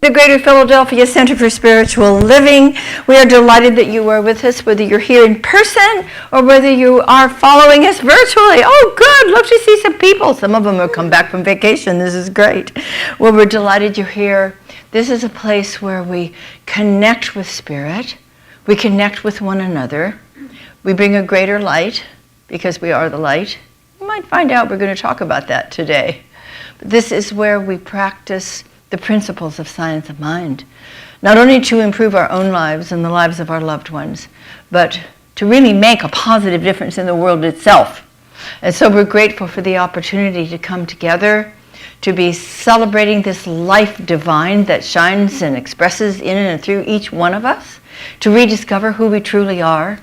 The Greater Philadelphia Center for Spiritual Living. We are delighted that you are with us, whether you're here in person or whether you are following us virtually. Oh, good. Love to see some people. Some of them have come back from vacation. This is great. Well, we're delighted you're here. This is a place where we connect with Spirit. We connect with one another. We bring a greater light because we are the light. You might find out we're going to talk about that today. But this is where we practice the principles of science of mind, not only to improve our own lives and the lives of our loved ones, but to really make a positive difference in the world itself. And so we're grateful for the opportunity to come together, to be celebrating this life divine that shines and expresses in and through each one of us, to rediscover who we truly are,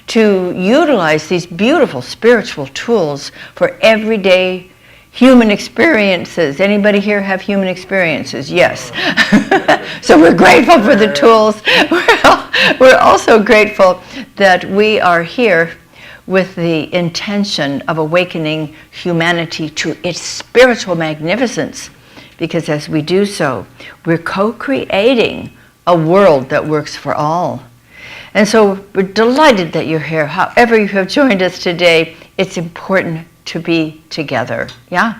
to utilize these beautiful spiritual tools for everyday human experiences. Anybody here have human experiences? Yes. So we're grateful for the tools. We're also grateful that we are here with the intention of awakening humanity to its spiritual magnificence, because as we do so, we're co-creating a world that works for all. And so we're delighted that you're here. However you have joined us today, it's important to be together. Yeah?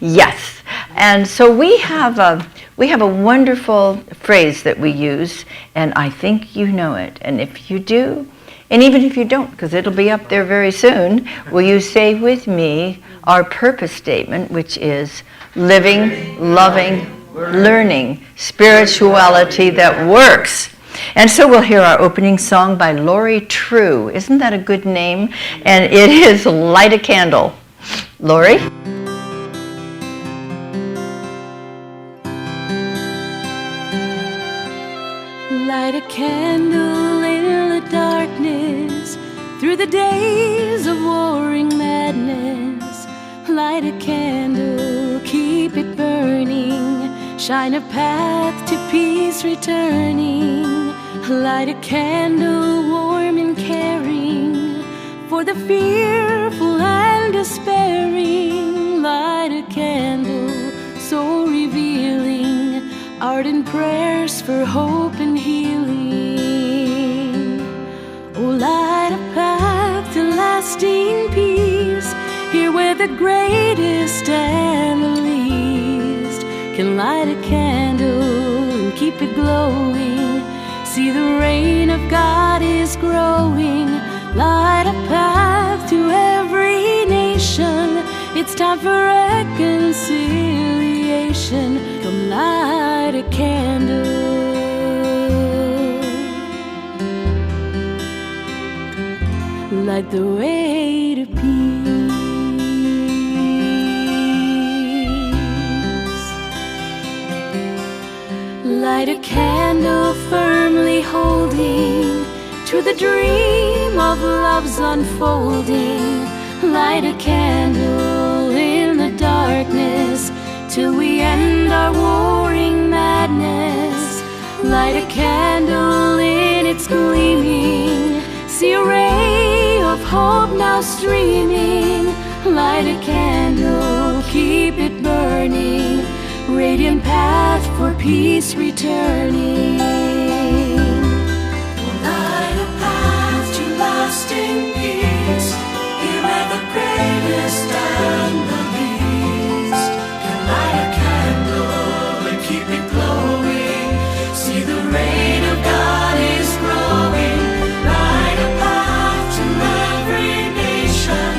Yes. And so we have a wonderful phrase that we use, and I think you know it. And if you do, and even if you don't, because it'll be up there very soon, will you say with me our purpose statement, which is living, loving, learning, spirituality that works. And so we'll hear our opening song by Lori True. Isn't that a good name? And it is Light a Candle. Lori? Light a candle in the darkness, through the days of warring madness. Light a candle, keep it burning, shine a path to peace returning. Light a candle warm and caring, for the fearful and despairing. Light a candle so revealing, ardent prayers for hope and healing. Oh, light a path to lasting peace, here where the greatest and the least can light a candle and keep it glowing. See, the reign of God is growing. Light a path to every nation. It's time for reconciliation. Come light a candle. Light the way to peace. Light a candle firmly holding to the dream of love's unfolding. Light a candle in the darkness till we end our warring madness. Light a candle in its gleaming, see a ray of hope now streaming. Light a candle, keep it burning, radiant path for peace returning. Light a path to lasting peace, here where the greatest and the least can light a candle and keep it glowing. See, the reign of God is growing. Light a path to every nation.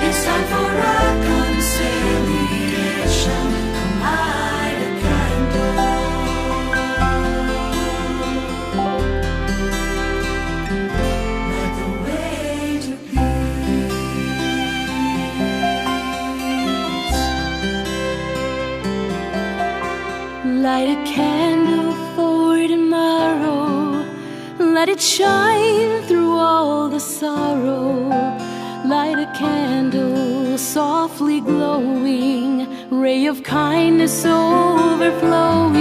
It's time for reconciliation. Come light a candle. Light the way to peace. Light a candle for tomorrow. Let it shine through all the sorrow. Light a candle softly glowing, ray of kindness overflowing.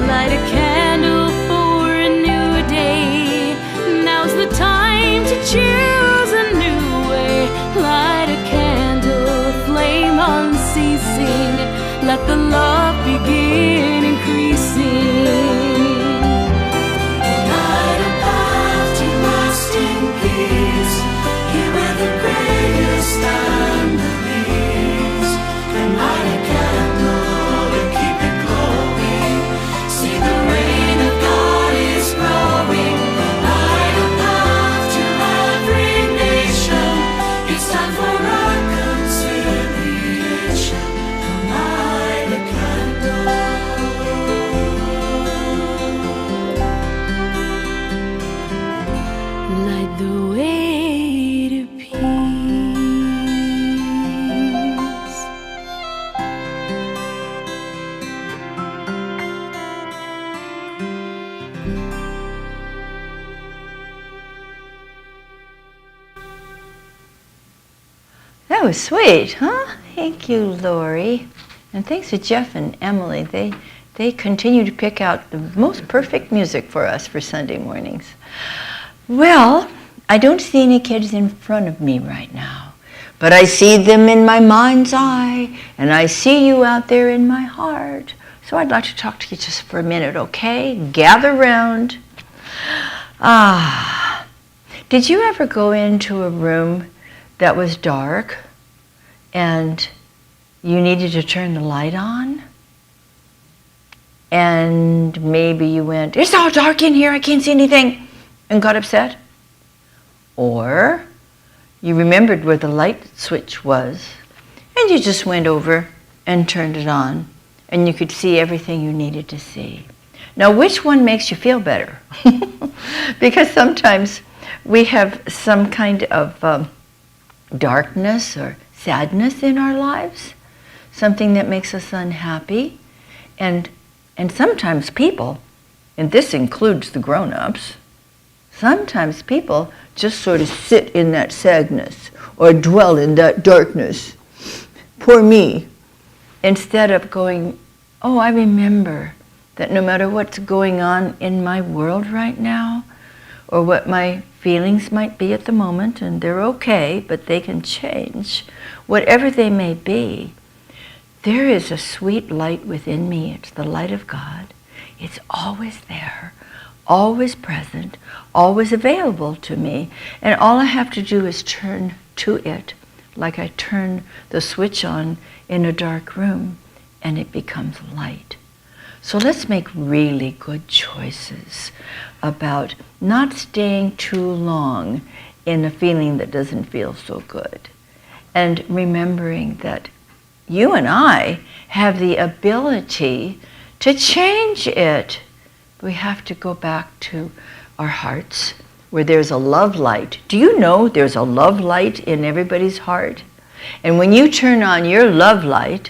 Light a candle for a new day. Now's the time to choose a new way. Light a candle, flame unceasing. Let the love begin increasing. That was sweet, huh? Thank you, Lori. And thanks to Jeff and Emily. They continue to pick out the most perfect music for us for Sunday mornings. Well, I don't see any kids in front of me right now, but I see them in my mind's eye, and I see you out there in my heart. So I'd like to talk to you just for a minute, okay? Gather round. Did you ever go into a room that was dark and you needed to turn the light on? And maybe you went, "It's all dark in here, I can't see anything," and got upset? Or you remembered where the light switch was and you just went over and turned it on and you could see everything you needed to see. Now, which one makes you feel better? Because sometimes we have some kind of darkness or sadness in our lives, something that makes us unhappy, and sometimes people, and this includes the grown-ups, sometimes people just sort of sit in that sadness or dwell in that darkness. Poor me. Instead of going, "Oh, I remember that no matter what's going on in my world right now, or what my feelings might be at the moment, and they're okay, but they can change, whatever they may be, there is a sweet light within me. It's the light of God. It's always there, always present, always available to me. And all I have to do is turn to it, like I turn the switch on in a dark room, and it becomes light." So let's make really good choices about not staying too long in a feeling that doesn't feel so good. And remembering that you and I have the ability to change it. We have to go back to our hearts where there's a love light. Do you know there's a love light in everybody's heart? And when you turn on your love light,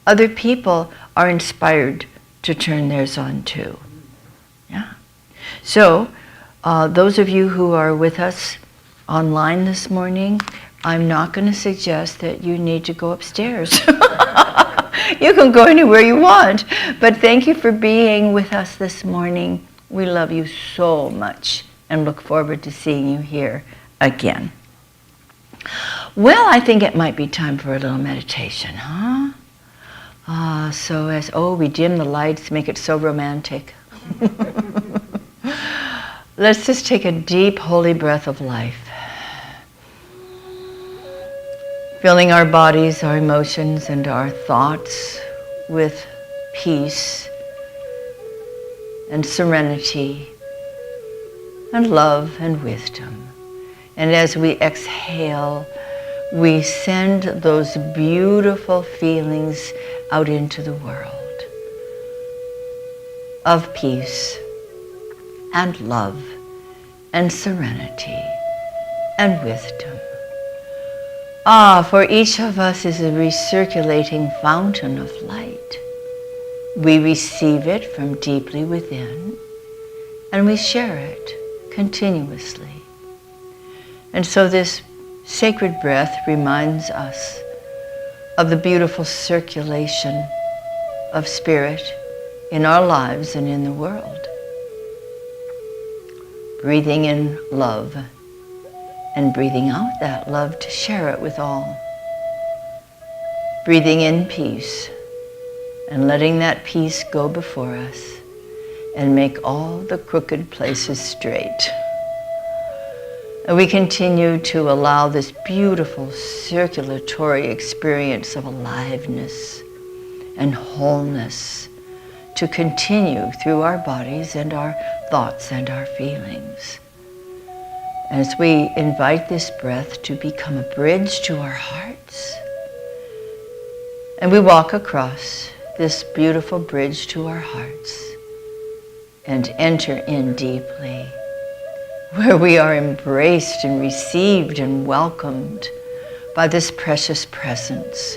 other people are inspired to turn theirs on too. Yeah. So those of you who are with us online this morning, I'm not going to suggest that you need to go upstairs. You can go anywhere you want. But thank you for being with us this morning. We love you so much and look forward to seeing you here again. Well, I think it might be time for a little meditation, huh? So as, we dim the lights, make it so romantic. Let's just take a deep, holy breath of life. Filling our bodies, our emotions, and our thoughts with peace and serenity and love and wisdom. And as we exhale, we send those beautiful feelings out into the world of peace and love and serenity and wisdom. For each of us is a recirculating fountain of light. We receive it from deeply within, and we share it continuously. And so this sacred breath reminds us of the beautiful circulation of spirit in our lives and in the world. Breathing in love and breathing out that love to share it with all. Breathing in peace and letting that peace go before us and make all the crooked places straight. And we continue to allow this beautiful circulatory experience of aliveness and wholeness to continue through our bodies and our thoughts and our feelings. As we invite this breath to become a bridge to our hearts, and we walk across this beautiful bridge to our hearts and enter in deeply, where we are embraced and received and welcomed by this precious presence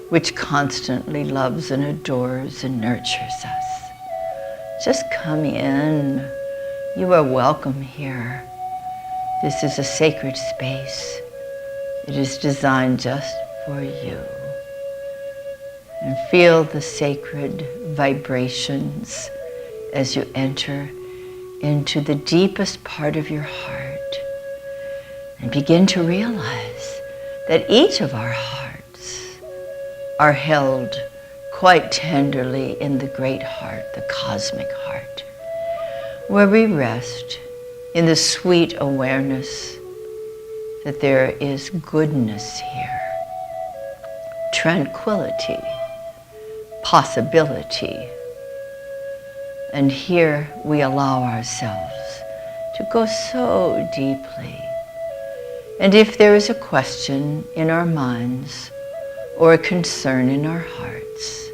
which constantly loves and adores and nurtures us. Just come in. You are welcome here. This is a sacred space. It is designed just for you. And feel the sacred vibrations as you enter into the deepest part of your heart. And begin to realize that each of our hearts are held quite tenderly in the great heart, the cosmic heart, where we rest in the sweet awareness that there is goodness here, tranquility, possibility. And here we allow ourselves to go so deeply. And if there is a question in our minds or a concern in our hearts,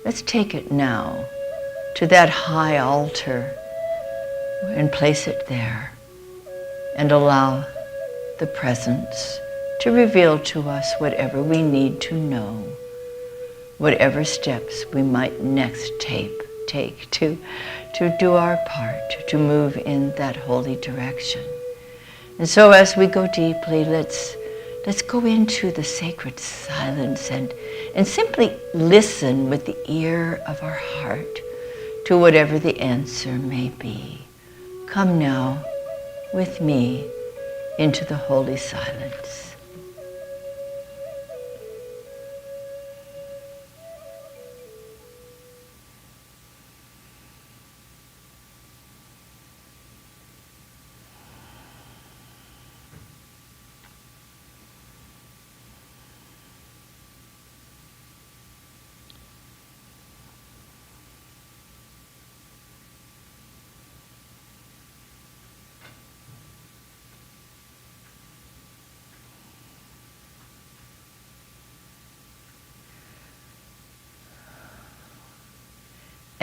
let's take it now to that high altar and place it there and allow the presence to reveal to us whatever we need to know, whatever steps we might next take to do our part, to move in that holy direction. And so as we go deeply, let's go into the sacred silence and simply listen with the ear of our heart to whatever the answer may be. Come now with me into the holy silence.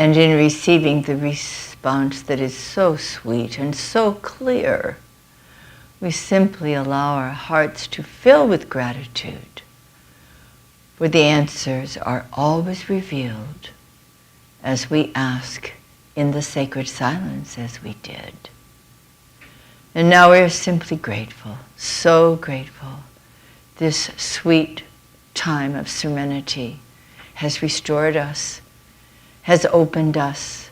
And in receiving the response that is so sweet and so clear, we simply allow our hearts to fill with gratitude, for the answers are always revealed as we ask in the sacred silence as we did. And now we are simply grateful, so grateful. This sweet time of serenity has restored us, has opened us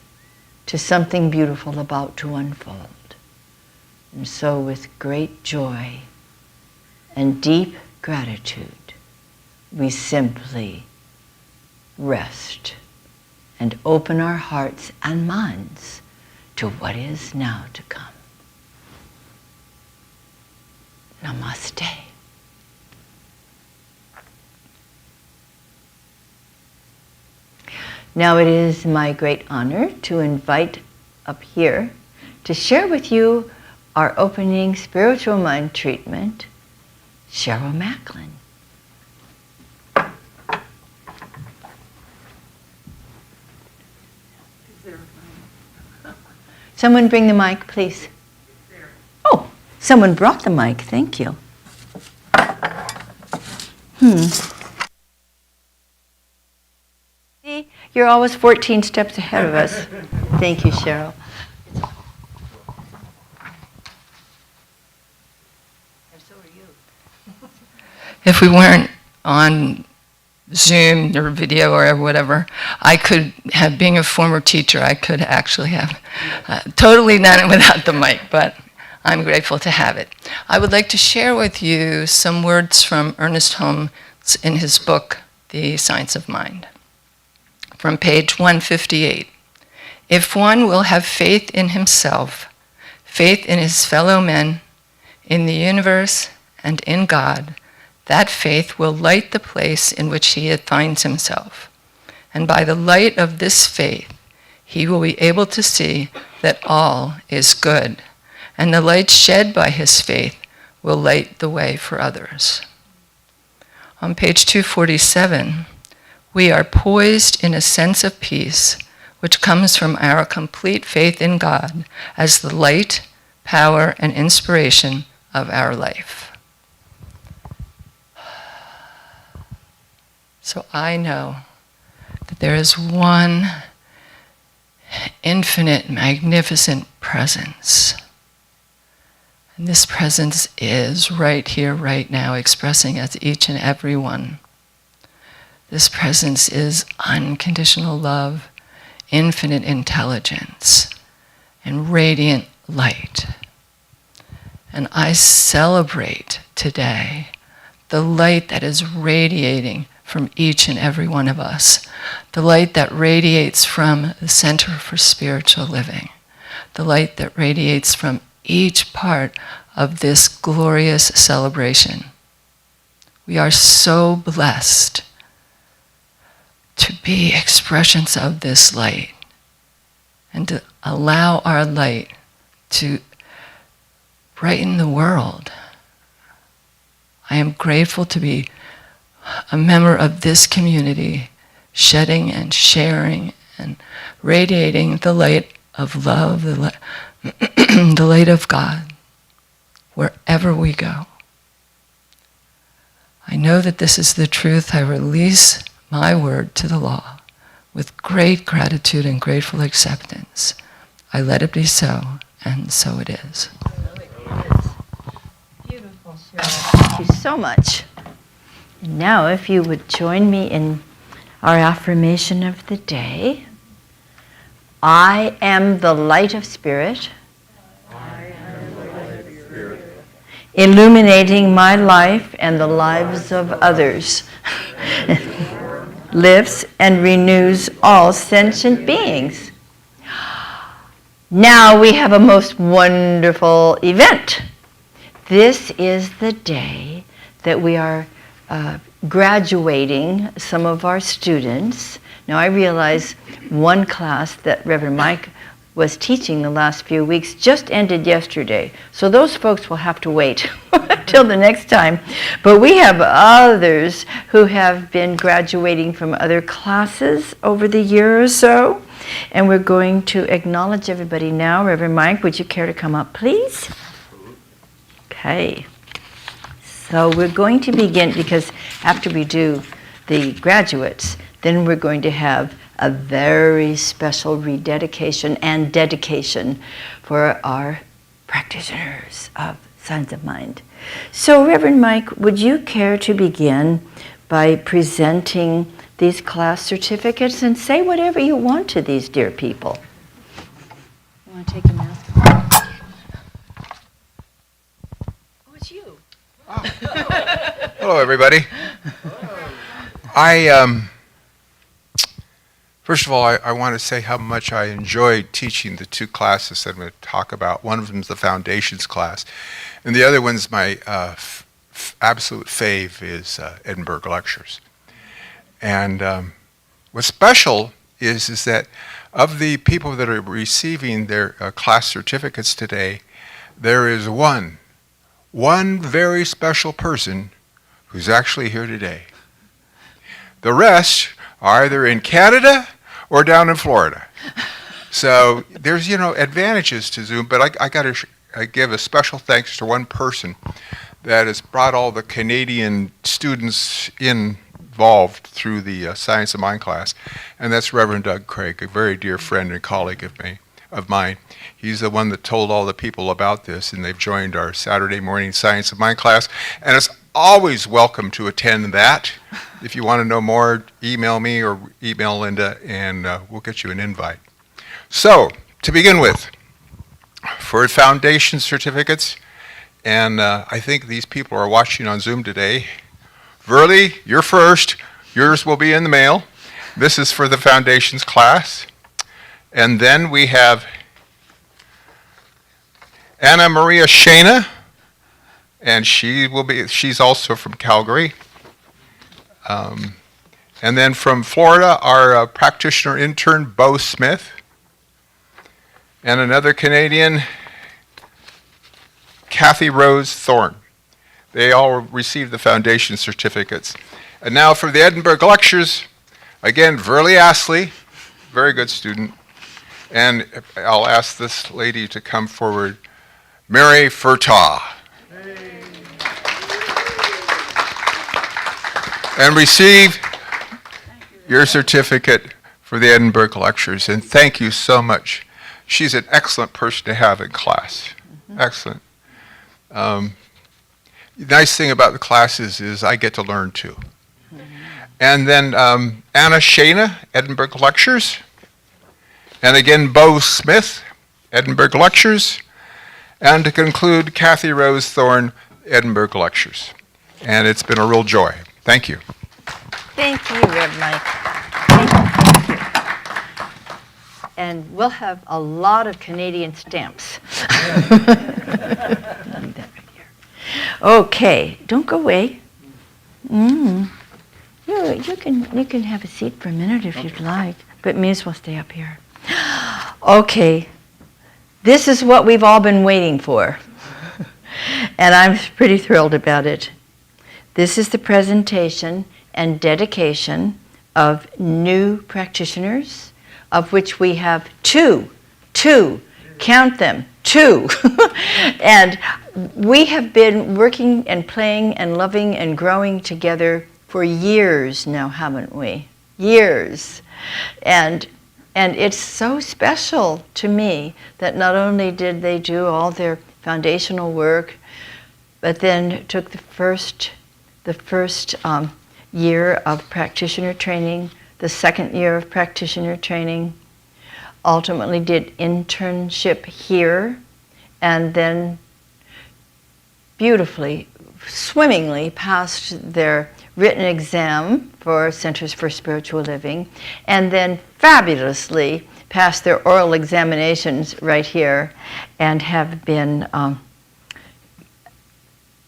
to something beautiful about to unfold. And so with great joy and deep gratitude, we simply rest and open our hearts and minds to what is now to come. Namaste. Now it is my great honor to invite up here to share with you our opening spiritual mind treatment, Cheryl Macklin. Someone bring the mic, please. Oh, someone brought the mic. Thank you. See, you're always 14 steps ahead of us. Thank you, Cheryl. And so are you. If we weren't on Zoom or video or whatever, I could have, being a former teacher, I could actually have totally done it without the mic, but I'm grateful to have it. I would like to share with you some words from Ernest Holmes in his book, The Science of Mind. From page 158. If one will have faith in himself, faith in his fellow men, in the universe, and in God, that faith will light the place in which he finds himself. And by the light of this faith, he will be able to see that all is good, and the light shed by his faith will light the way for others. On page 247, we are poised in a sense of peace, which comes from our complete faith in God as the light, power, and inspiration of our life. So I know that there is one infinite, magnificent presence. And this presence is right here, right now, expressing as each and every one. This presence is unconditional love, infinite intelligence, and radiant light. And I celebrate today the light that is radiating from each and every one of us, the light that radiates from the Center for Spiritual Living, the light that radiates from each part of this glorious celebration. We are so blessed to be expressions of this light and to allow our light to brighten the world. I am grateful to be a member of this community, shedding and sharing and radiating the light of love, the light of God, wherever we go. I know that this is the truth. I release my word to the law with great gratitude and grateful acceptance. I let it be so, and so it is. Beautiful, Cheryl. Thank you so much. And now, if you would join me in our affirmation of the day. I am the light of spirit. Illuminating my life and the lives of others. Lifts and renews all sentient beings. Now we have a most wonderful event. This is the day that we are graduating some of our students. Now I realize one class that Reverend Mike was teaching the last few weeks just ended yesterday. So those folks will have to wait till the next time. But we have others who have been graduating from other classes over the year or so. And we're going to acknowledge everybody now. Reverend Mike, would you care to come up, please? Okay. So we're going to begin, because after we do the graduates, then we're going to have a very special rededication and dedication for our practitioners of Science of Mind. So Reverend Mike, would you care to begin by presenting these class certificates and say whatever you want to these dear people? You want to take your mask off? Oh, it's you. Oh. Hello, everybody. First of all, I want to say how much I enjoyed teaching the two classes that I'm going to talk about. One of them is the Foundations class, and the other one's my absolute fave is Edinburgh Lectures. And what's special is that of the people that are receiving their class certificates today, there is one very special person who's actually here today. The rest are either in Canada or down in Florida. So there's, advantages to Zoom, but I got to give a special thanks to one person that has brought all the Canadian students involved through the Science of Mind class, and that's Reverend Doug Craig, a very dear friend and colleague of mine. He's the one that told all the people about this, and they've joined our Saturday morning Science of Mind class, and it's always welcome to attend that. If you want to know more, email me or email Linda, and we'll get you an invite. So, to begin with, for foundation certificates, and I think these people are watching on Zoom today. Verly, you're first. Yours will be in the mail. This is for the Foundations class. And then we have Anna Maria Shana, and she's also from Calgary. And then from Florida, our practitioner intern, Bo Smith. And another Canadian, Kathy Rose Thorne. They all received the foundation certificates. And now for the Edinburgh Lectures, again, Verly Astley, very good student. And I'll ask this lady to come forward, Mary Furtaw. And receive your certificate for the Edinburgh Lectures. And thank you so much. She's an excellent person to have in class. Excellent. The nice thing about the classes is I get to learn too. And then Anna Shana, Edinburgh Lectures. And again, Bo Smith, Edinburgh Lectures. And to conclude, Kathy Rose Thorne, Edinburgh Lectures. And it's been a real joy. Thank you. Thank you, Rev Mike. Thank you. And we'll have a lot of Canadian stamps. Okay, don't go away. You can have a seat for a minute if you'd like, but may as well stay up here. Okay, this is what we've all been waiting for, and I'm pretty thrilled about it. This is the presentation and dedication of new practitioners, of which we have two, count them, two. And we have been working and playing and loving and growing together for years now, haven't we? Years. And it's so special to me that not only did they do all their foundational work, but then took the first year of practitioner training, the second year of practitioner training, ultimately did internship here, and then beautifully, swimmingly passed their written exam for Centers for Spiritual Living, and then fabulously passed their oral examinations right here, and have been,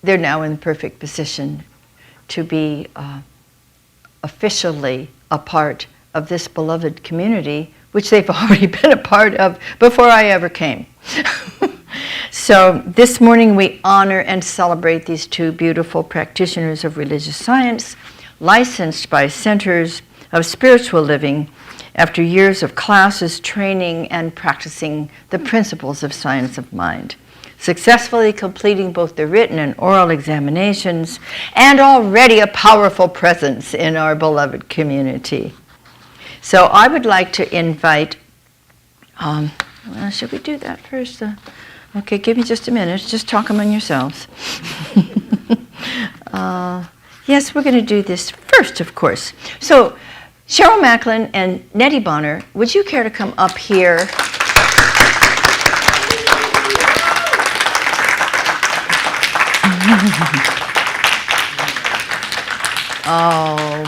they're now in the perfect position to be officially a part of this beloved community, which they've already been a part of before I ever came. So this morning we honor and celebrate these two beautiful practitioners of religious science, licensed by Centers of Spiritual Living after years of classes, training, and practicing the principles of science of mind, successfully completing both the written and oral examinations, and already a powerful presence in our beloved community. So I would like to invite, should we do that first? Okay, give me just a minute. Just talk among yourselves. Yes, we're going to do this first, of course. So Cheryl Macklin and Nettie Bonner, would you care to come up here? Oh,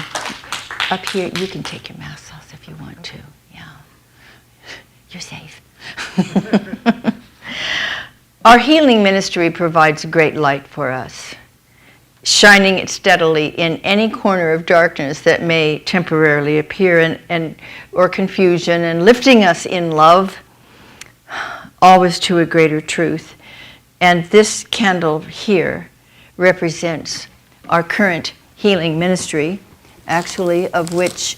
up here, you can take your masks off if you want to. Yeah, you're safe. Our healing ministry provides great light for us, shining it steadily in any corner of darkness that may temporarily appear, or confusion, and lifting us in love, always to a greater truth. And this candle here represents our current healing ministry, actually, of which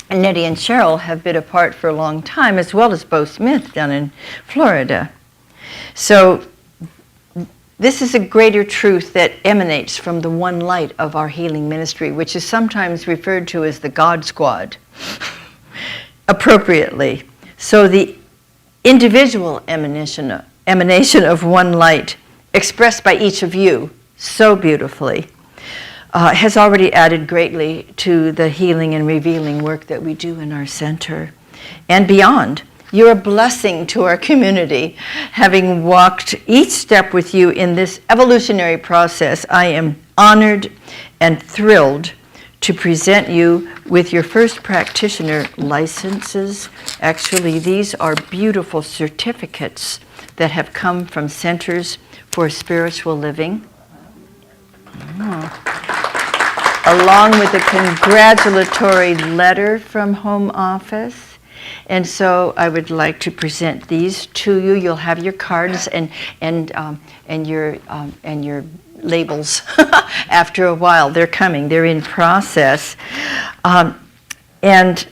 Nettie and Cheryl have been a part for a long time, as well as Bo Smith down in Florida. So this is a greater truth that emanates from the one light of our healing ministry, which is sometimes referred to as the God Squad, appropriately. So the individual emanation of one light, expressed by each of you so beautifully, has already added greatly to the healing and revealing work that we do in our center and beyond. You're a blessing to our community. Having walked each step with you in this evolutionary process, I am honored and thrilled to present you with your first practitioner licenses. Actually, these are beautiful certificates that have come from Centers for Spiritual Living. Along with a congratulatory letter from Home Office. And so I would like to present these to you. You'll have your cards and your labels after a while. They're coming. They're in process. And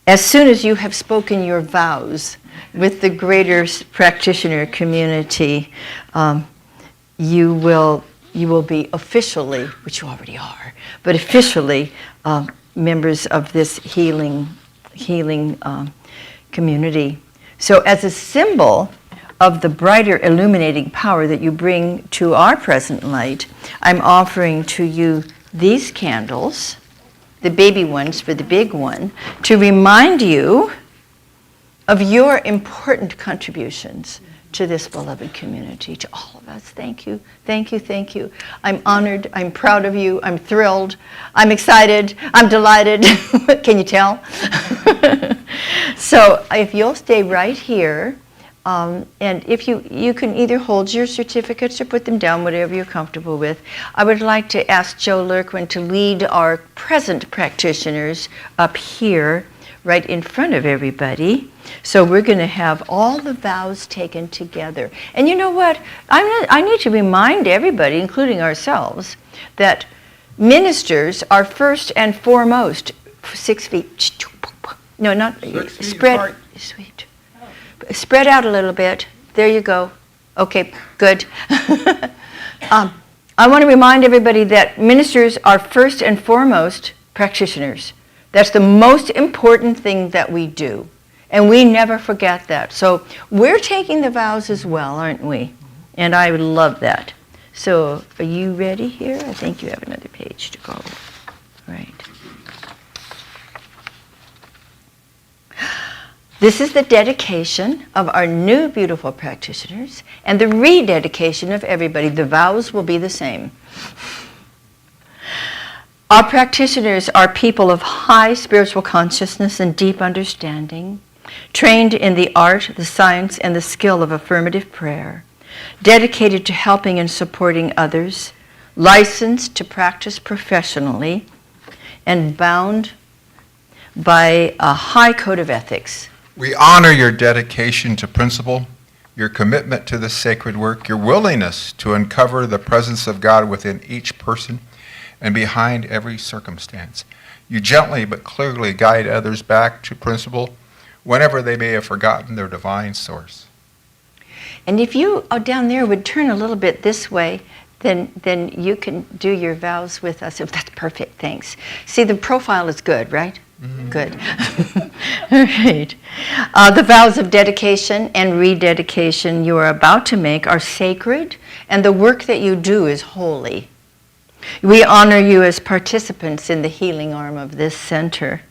as soon as you have spoken your vows with the greater practitioner community, you will be officially, which you already are, but officially members of this healing community. So as a symbol of the brighter illuminating power that you bring to our present light, I'm offering to you these candles, the baby ones for the big one, to remind you of your important contributions to this beloved community, to all of us. Thank you, thank you, thank you. I'm honored, I'm proud of you, I'm thrilled, I'm excited, I'm delighted. Can you tell? So if you'll stay right here, and if you can either hold your certificates or put them down, whatever you're comfortable with. I would like to ask Joe Lurquin to lead our present practitioners up here, right in front of everybody. So we're going to have all the vows taken together. And you know what? I need to remind everybody, including ourselves, that ministers are first and foremost 6 feet. No, not 6 feet spread. apart. Sweet. Spread out a little bit. There you go. Okay, good. I want to remind everybody that ministers are first and foremost practitioners. That's the most important thing that we do. And we never forget that. So we're taking the vows as well, aren't we? And I would love that. So are you ready here? I think you have another page to go. Right. This is the dedication of our new beautiful practitioners and the rededication of everybody. The vows will be the same. Our practitioners are people of high spiritual consciousness and deep understanding, trained in the art, the science, and the skill of affirmative prayer, dedicated to helping and supporting others, licensed to practice professionally, and bound by a high code of ethics. We honor your dedication to principle, your commitment to the sacred work, your willingness to uncover the presence of God within each person and behind every circumstance. You gently but clearly guide others back to principle whenever they may have forgotten their divine source. And if you down there would turn a little bit this way, then you can do your vows with us. If that's perfect, thanks. See, the profile is good, right? Mm-hmm. Good. All right. The vows of dedication and rededication you are about to make are sacred, and the work that you do is holy. We honor you as participants in the healing arm of this center.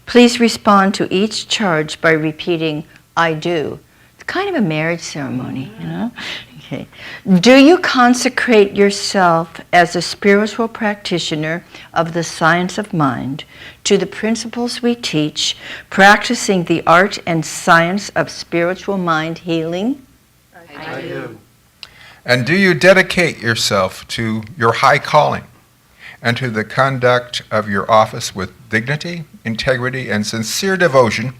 Please respond to each charge by repeating, I do. It's kind of a marriage ceremony, you know? Okay. Do you consecrate yourself as a spiritual practitioner of the science of mind to the principles we teach, practicing the art and science of spiritual mind healing? I do. And do you dedicate yourself to your high calling and to the conduct of your office with dignity, integrity, and sincere devotion,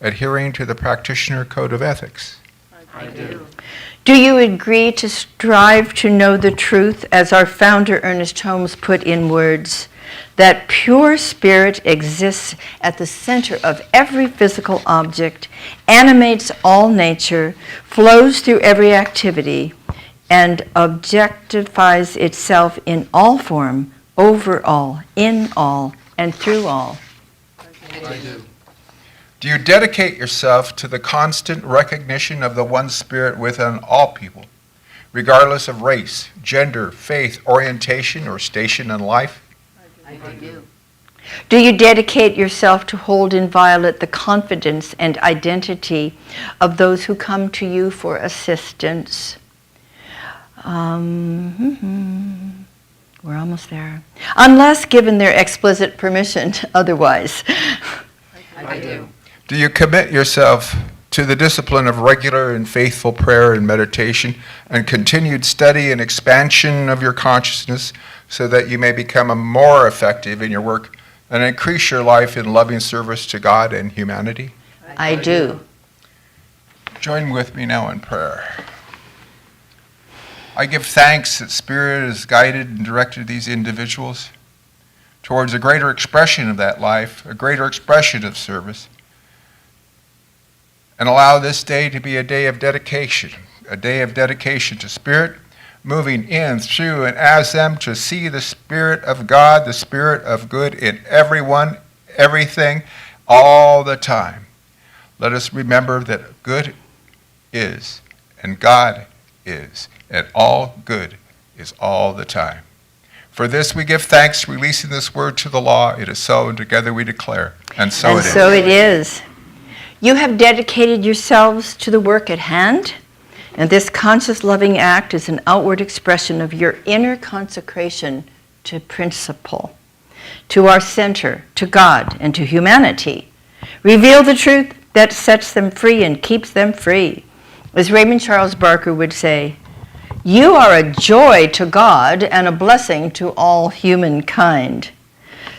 adhering to the practitioner code of ethics? I do. Do you agree to strive to know the truth, as our founder Ernest Holmes put in words, that pure spirit exists at the center of every physical object, animates all nature, flows through every activity, and objectifies itself in all form, over all, in all, and through all? I do. Do you dedicate yourself to the constant recognition of the one spirit within all people, regardless of race, gender, faith, orientation, or station in life? I do. Do you dedicate yourself to hold inviolate the confidence and identity of those who come to you for assistance? We're almost there. Unless given their explicit permission otherwise. I do. Do you commit yourself to the discipline of regular and faithful prayer and meditation and continued study and expansion of your consciousness so that you may become more effective in your work and increase your life in loving service to God and humanity? I do. Join with me now in prayer. I give thanks that Spirit has guided and directed these individuals towards a greater expression of that life, a greater expression of service, and allow this day to be a day of dedication to Spirit, moving in, through, and as them to see the Spirit of God, the Spirit of good in everyone, everything, all the time. Let us remember that good is and God is, and all good is all the time. For this we give thanks, releasing this word to the law. It is so, and together we declare, and so it is. And so it is. You have dedicated yourselves to the work at hand, and this conscious loving act is an outward expression of your inner consecration to principle, to our center, to God, and to humanity. Reveal the truth that sets them free and keeps them free. As Raymond Charles Barker would say, you are a joy to God and a blessing to all humankind.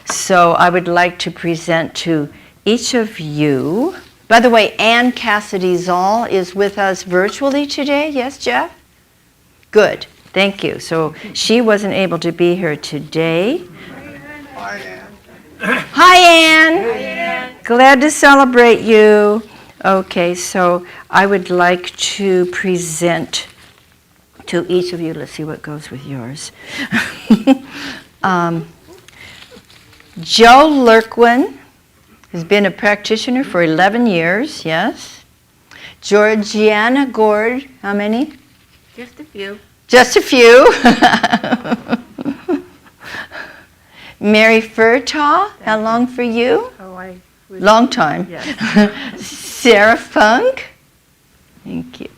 So I would like to present to each of you. By the way, Ann Cassidy Zoll is with us virtually today. Yes, Jeff? Good. Thank you. So she wasn't able to be here today. Hi, Ann. Hi, Ann. Glad to celebrate you. Okay, so I would like to present to each of you. Let's see what goes with yours. Joe Lurkwin has been a practitioner for 11 years, yes. Georgiana Gord, how many? Just a few. Just a few. Mary Furtaw, how long for you? Oh, I was. Long time. Yes. Sarah Funk, thank you.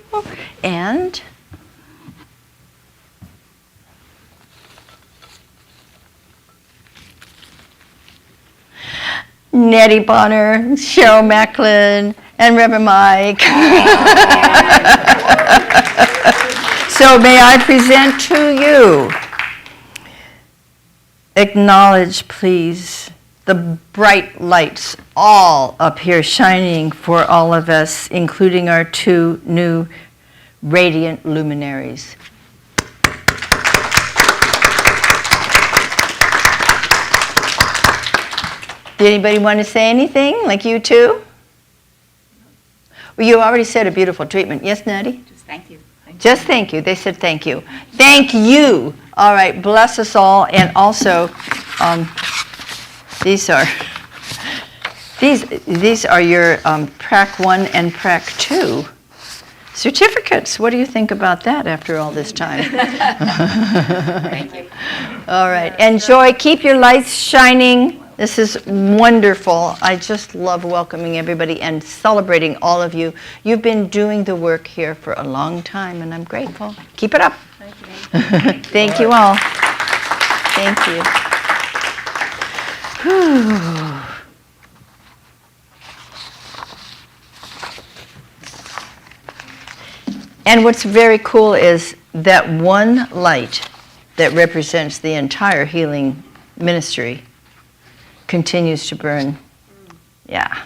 And Nettie Bonner, Cheryl Macklin, and Reverend Mike. So may I present to you, acknowledge please the bright lights all up here shining for all of us, including our two new radiant luminaries. Did anybody want to say anything, like you two? Well, you already said a beautiful treatment. Yes, Natty? Just thank you. Just thank you. They said thank you. Thank you. All right, bless us all. And also, these are your Prac 1 and Prac 2 certificates. What do you think about that after all this time? Thank you. All right. Enjoy. Keep your lights shining. This is wonderful. I just love welcoming everybody and celebrating all of you. You've been doing the work here for a long time, and I'm grateful. Keep it up. Thank you. Thank you all. Thank you. Whew. And what's very cool is that one light that represents the entire healing ministry continues to burn. Yeah.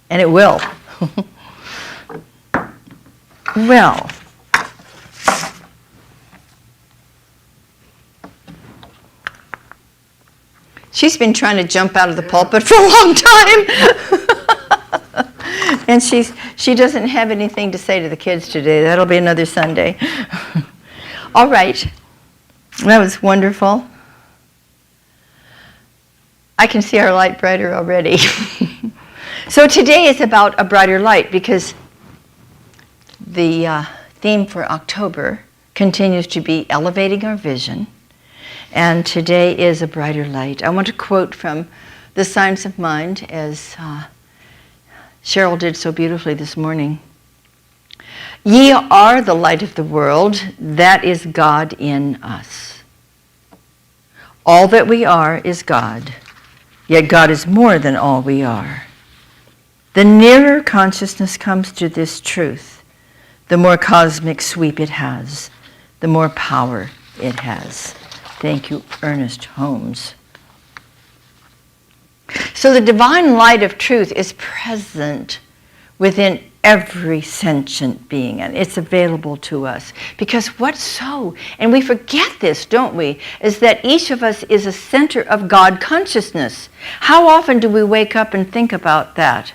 And it will. Well. She's been trying to jump out of the pulpit for a long time. And she doesn't have anything to say to the kids today. That'll be another Sunday. All right. That was wonderful. I can see our light brighter already. So today is about a brighter light because the theme for October continues to be elevating our vision. And today is a brighter light. I want to quote from The Science of Mind, as Cheryl did so beautifully this morning. Ye are the light of the world, that is God in us. All that we are is God, yet God is more than all we are. The nearer consciousness comes to this truth, the more cosmic sweep it has, the more power it has. Thank you, Ernest Holmes. So the divine light of truth is present within every sentient being, and it's available to us. Because what's so, and we forget this, don't we, is that each of us is a center of God consciousness. How often do we wake up and think about that?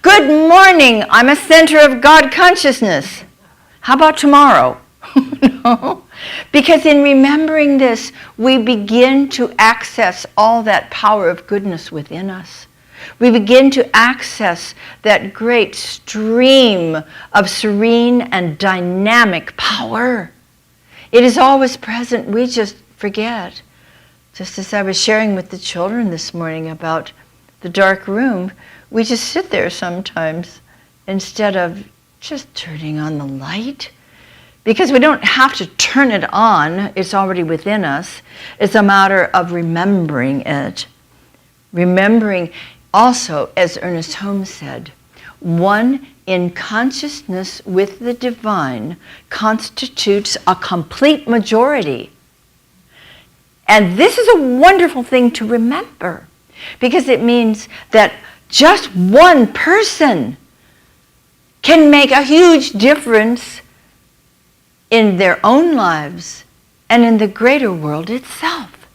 Good morning, I'm a center of God consciousness. How about tomorrow? No. Because in remembering this, we begin to access all that power of goodness within us. We begin to access that great stream of serene and dynamic power. It is always present. We just forget. Just as I was sharing with the children this morning about the dark room, we just sit there sometimes instead of just turning on the light. Because we don't have to turn it on. It's already within us. It's a matter of remembering it. Remembering also, as Ernest Holmes said, one in consciousness with the divine constitutes a complete majority. And this is a wonderful thing to remember, because it means that just one person can make a huge difference in their own lives and in the greater world itself.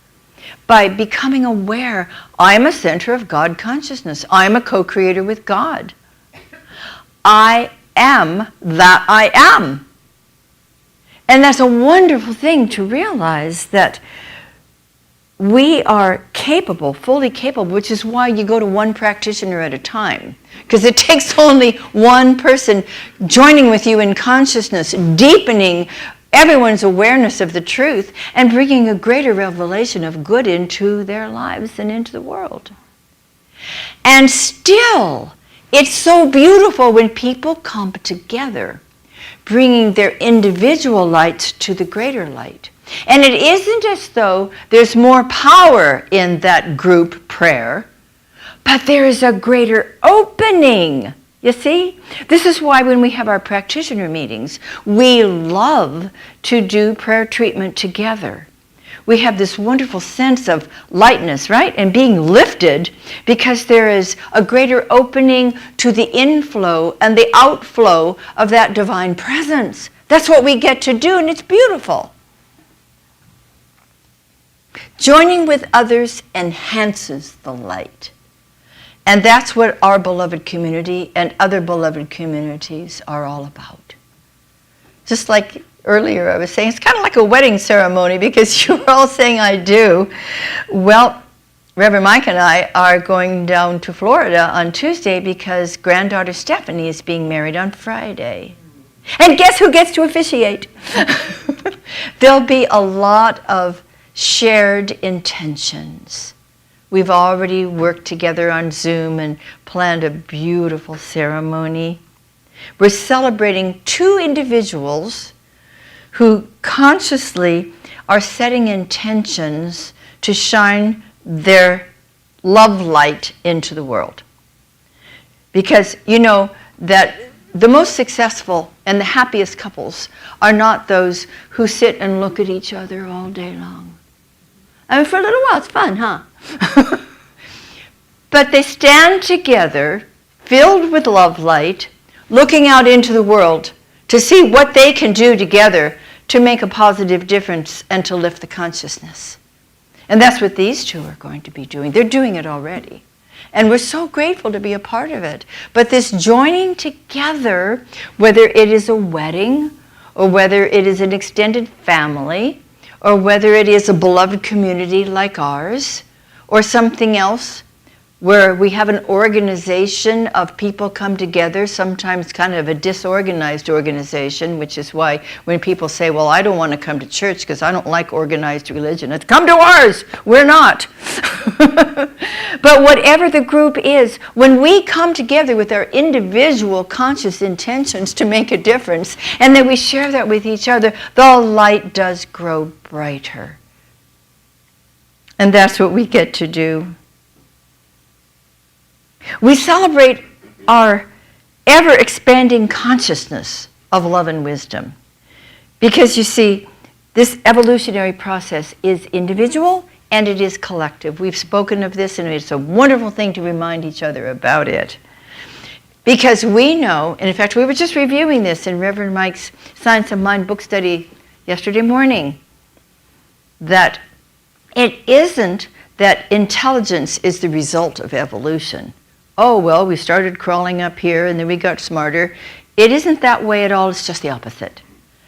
By becoming aware, I'm a center of God consciousness. I'm a co-creator with God. I am that I am. And that's a wonderful thing to realize, that we are capable, fully capable, which is why you go to one practitioner at a time. Because it takes only one person joining with you in consciousness, deepening everyone's awareness of the truth, and bringing a greater revelation of good into their lives and into the world. And still, it's so beautiful when people come together, bringing their individual lights to the greater light. And it isn't as though there's more power in that group prayer, but there is a greater opening. You see? This is why when we have our practitioner meetings, we love to do prayer treatment together. We have this wonderful sense of lightness, right? And being lifted, because there is a greater opening to the inflow and the outflow of that divine presence. That's what we get to do, and it's beautiful. Joining with others enhances the light. And that's what our beloved community and other beloved communities are all about. Just like earlier I was saying, it's kind of like a wedding ceremony, because you were all saying I do. Well, Reverend Mike and I are going down to Florida on Tuesday because granddaughter Stephanie is being married on Friday. And guess who gets to officiate? There'll be a lot of shared intentions. We've already worked together on Zoom and planned a beautiful ceremony. We're celebrating two individuals who consciously are setting intentions to shine their love light into the world. Because you know that the most successful and the happiest couples are not those who sit and look at each other all day long. I mean, for a little while it's fun, huh? But they stand together, filled with love light, looking out into the world to see what they can do together to make a positive difference and to lift the consciousness. And that's what these two are going to be doing. They're doing it already. And we're so grateful to be a part of it. But this joining together, whether it is a wedding, or whether it is an extended family, or whether it is a beloved community like ours, or something else where we have an organization of people come together, sometimes kind of a disorganized organization, which is why when people say, well, I don't want to come to church because I don't like organized religion, it's come to ours, we're not. But whatever the group is, when we come together with our individual conscious intentions to make a difference, and then we share that with each other, the light does grow brighter. And that's what we get to do. We celebrate our ever-expanding consciousness of love and wisdom. Because you see, this evolutionary process is individual and it is collective. We've spoken of this, and it's a wonderful thing to remind each other about it. Because we know, and in fact we were just reviewing this in Reverend Mike's Science of Mind book study yesterday morning, that it isn't that intelligence is the result of evolution. Oh, well, we started crawling up here and then we got smarter. It isn't that way at all. It's just the opposite.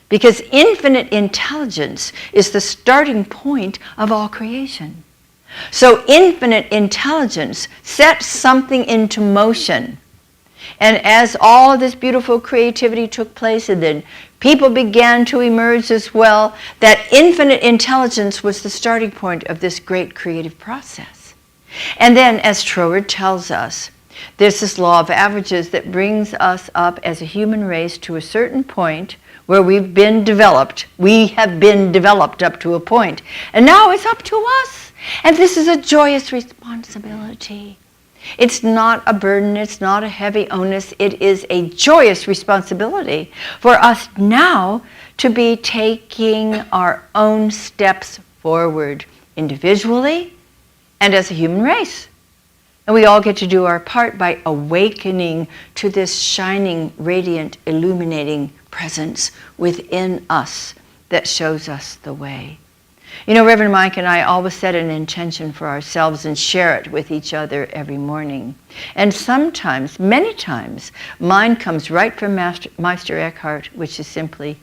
Because infinite intelligence is the starting point of all creation. So infinite intelligence set something into motion. And as all of this beautiful creativity took place, and then people began to emerge as well, that infinite intelligence was the starting point of this great creative process. And then, as Troward tells us, there's this law of averages that brings us up as a human race to a certain point where we've been developed. We have been developed up to a point. And now it's up to us. And this is a joyous responsibility. It's not a burden. It's not a heavy onus. It is a joyous responsibility for us now to be taking our own steps forward individually and as a human race. And we all get to do our part by awakening to this shining, radiant, illuminating presence within us that shows us the way. You know, Reverend Mike and I always set an intention for ourselves and share it with each other every morning. And sometimes, many times, mine comes right from Meister Eckhart, which is simply,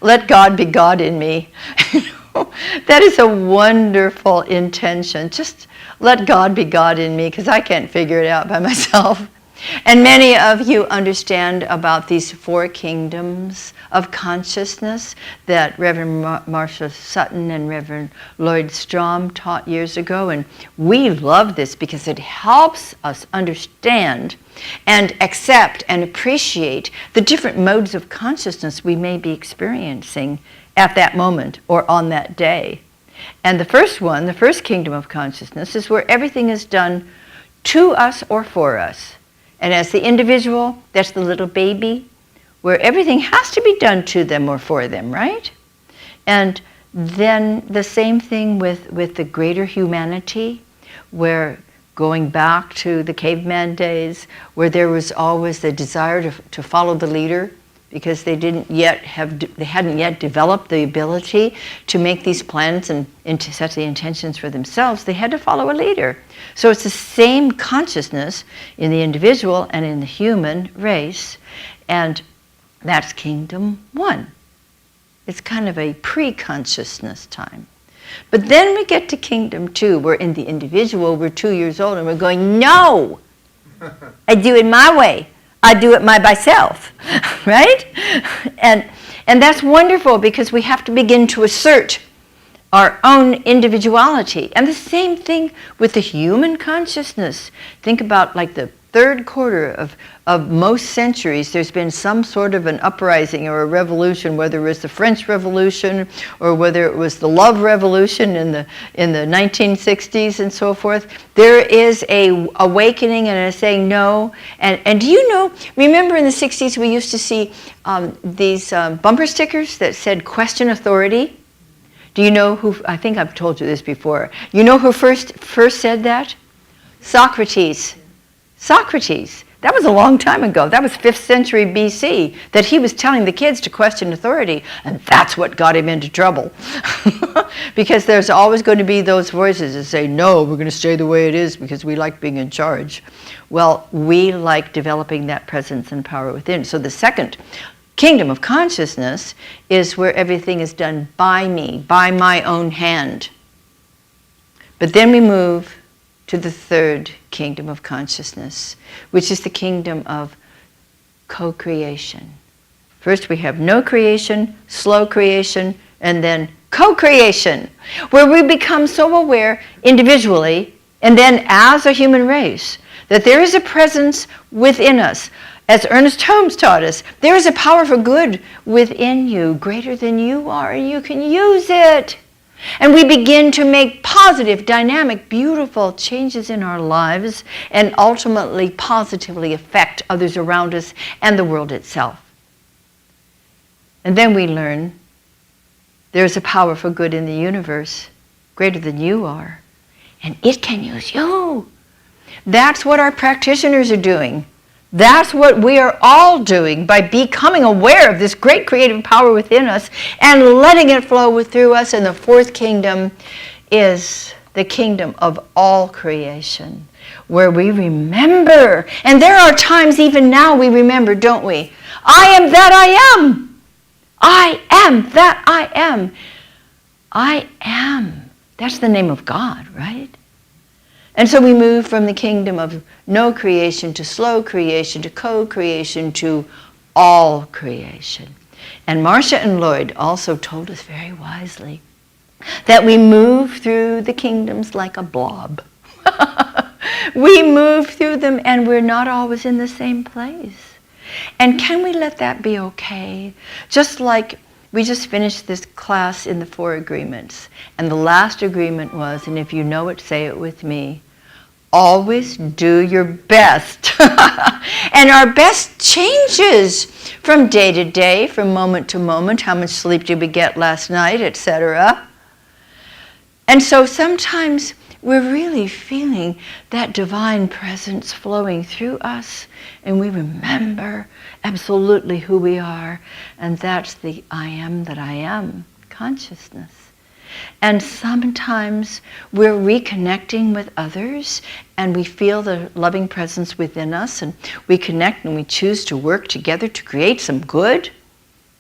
let God be God in me. That is a wonderful intention. Just let God be God in me, because I can't figure it out by myself. And many of you understand about these 4 kingdoms of consciousness that Reverend Marcia Sutton and Reverend Lloyd Strom taught years ago. And we love this because it helps us understand and accept and appreciate the different modes of consciousness we may be experiencing at that moment or on that day. And the first one, the first kingdom of consciousness, is where everything is done to us or for us. And as the individual, that's the little baby, where everything has to be done to them or for them, right? And then the same thing with the greater humanity, where going back to the caveman days, where there was always the desire to follow the leader, because they hadn't yet developed the ability to make these plans and to set the intentions for themselves. They had to follow a leader. So it's the same consciousness in the individual and in the human race, and that's kingdom 1. It's kind of a pre-consciousness time. But then we get to kingdom 2, where in the individual we're 2 years old and we're going, no, I do it my way. I do it myself, right? And that's wonderful, because we have to begin to assert our own individuality. And the same thing with the human consciousness. Think about like the 3rd quarter of most centuries, there's been some sort of an uprising or a revolution, whether it was the French Revolution or whether it was the Love Revolution in the 1960s and so forth. There is a awakening and a saying no. And do you know, remember in the 60s we used to see these bumper stickers that said question authority? Do you know who, I think I've told you this before, you know who first said that? Socrates. Socrates. That was a long time ago. That was 5th century BC, that he was telling the kids to question authority, and that's what got him into trouble. Because there's always going to be those voices that say, no, we're going to stay the way it is because we like being in charge. Well, we like developing that presence and power within. So the second kingdom of consciousness is where everything is done by me, by my own hand. But then we move to the 3rd kingdom of consciousness, which is the kingdom of co-creation. First we have no creation, slow creation, and then co-creation, where we become so aware individually and then as a human race that there is a presence within us. As Ernest Holmes taught us, there is a power for good within you, greater than you are, and you can use it. And we begin to make positive, dynamic, beautiful changes in our lives and ultimately positively affect others around us and the world itself. And then we learn there's a power for good in the universe greater than you are, and it can use you. That's what our practitioners are doing. That's what we are all doing by becoming aware of this great creative power within us and letting it flow through us. And the 4th kingdom is the kingdom of all creation, where we remember. And there are times even now we remember, don't we? I am that I am. I am that I am. I am That's the name of God, right? And so we move from the kingdom of no creation to slow creation to co-creation to all creation. And Marcia and Lloyd also told us very wisely that we move through the kingdoms like a blob. We move through them and we're not always in the same place. And can we let that be okay? Just like we just finished this class in the 4 agreements. And the last agreement was, and if you know it, say it with me, always do your best. And our best changes from day to day, from moment to moment. How much sleep did we get last night, etc. And so sometimes we're really feeling that divine presence flowing through us, and we remember absolutely who we are, and that's the I am that I am consciousness. And sometimes we're reconnecting with others, and we feel the loving presence within us, and we connect and we choose to work together to create some good,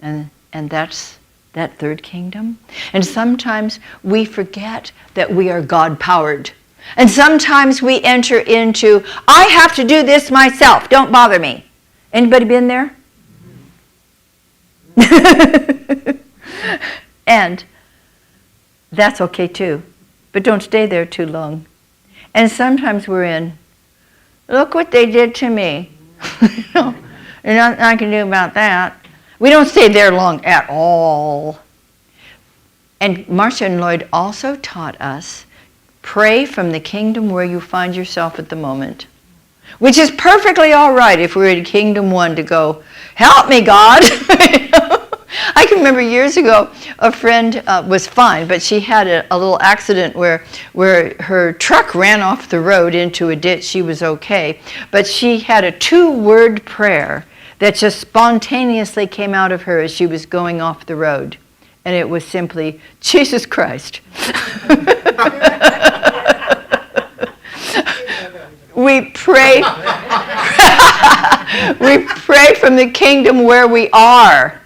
and that's that 3rd kingdom. And sometimes we forget that we are God-powered. And sometimes we enter into, I have to do this myself, don't bother me. Anybody been there? And that's okay too, but don't stay there too long. And sometimes we're in, look what they did to me. There's nothing I can do about that. We don't stay there long at all. And Marcia and Lloyd also taught us, pray from the kingdom where you find yourself at the moment. Which is perfectly all right if we're in Kingdom 1 to go, help me, God. I can remember years ago, a friend was fine, but she had a little accident where her truck ran off the road into a ditch. She was okay. But she had a 2-word prayer that just spontaneously came out of her as she was going off the road. And it was simply, Jesus Christ. We pray from the kingdom where we are.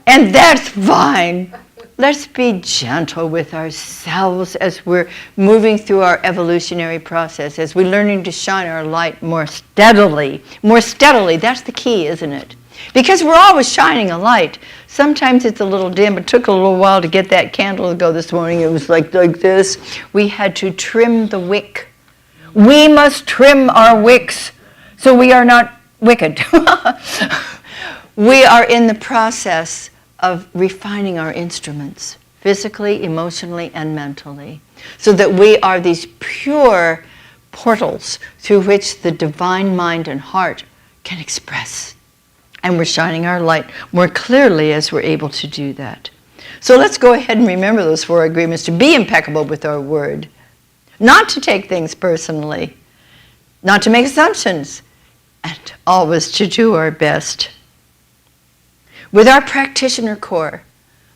And that's fine. Let's be gentle with ourselves as we're moving through our evolutionary process, as we're learning to shine our light more steadily. More steadily, that's the key, isn't it? Because we're always shining a light. Sometimes it's a little dim. It took a little while to get that candle to go this morning. It was like this. We had to trim the wick. We must trim our wicks so we are not wicked. We are in the process of refining our instruments, physically, emotionally, and mentally, so that we are these pure portals through which the divine mind and heart can express. And we're shining our light more clearly as we're able to do that. So let's go ahead and remember those 4 agreements, to be impeccable with our word, not to take things personally, not to make assumptions, and always to do our best. With our practitioner core,